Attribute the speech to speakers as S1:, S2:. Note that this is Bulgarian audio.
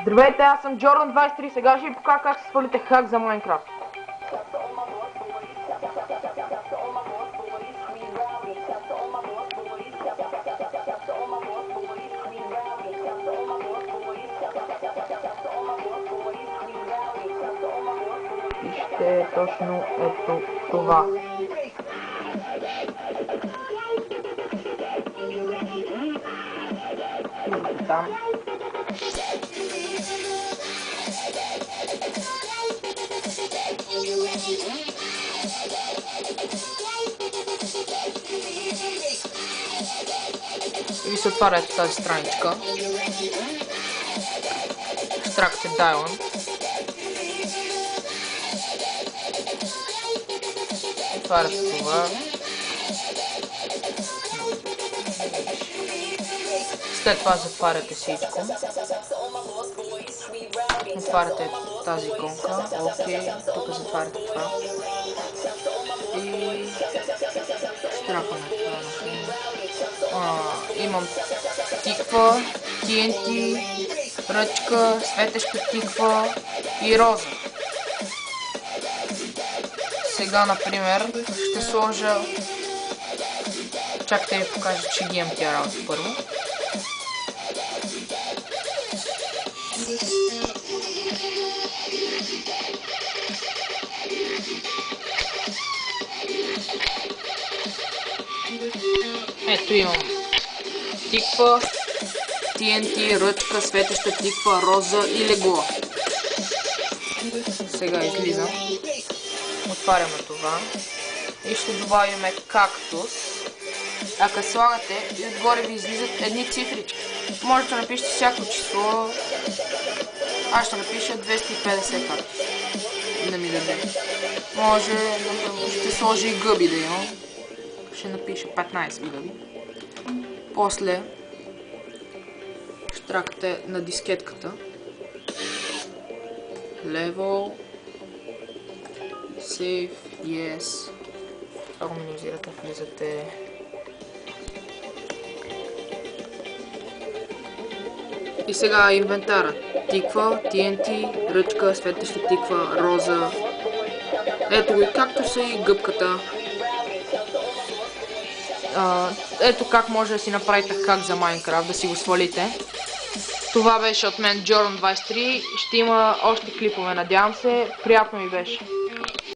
S1: Здравейте, аз съм Jordan23, сега ще ви покажа как се свалите хак за Майнкрафт. И ще е точно ето това. Идете там. И ви се отваря тази страничка. Extract Diamond. Отваря се това. След това затваряте всичко. Отваряте тази иконка. Окей, тук затваряте това. И страхваме това. Имам тиква, TNT, ръчка, светеща тиква и роза. Сега, например, ще сложа... Чакайте да ви покажа, че ги имам тия работи първо. Ето имам тиква, TNT, ръчка, светеща тиква, роза и легло. Сега излизам. Отваряме това. И ще добавим кактус. А като слагате, и отгоре ви излизат едни цифрички. Можете да напишете всяко число. Аз ще напиша 250 кактус. Да ми даде. Може, ще сложа и гъби да имам. Ще напиша 15 гъби. После штракате на дискетката. Level. Save. Yes. Това го минимизирате, влизате. И сега инвентара. Тиква, TNT, ръчка, светеща тиква, роза. Ето го и както са и гъбката. Ето как може да си направите хак за Майнкрафт, да си го свалите. Това беше от мен Jordan23. Ще има още клипове, надявам се. Приятно ми беше.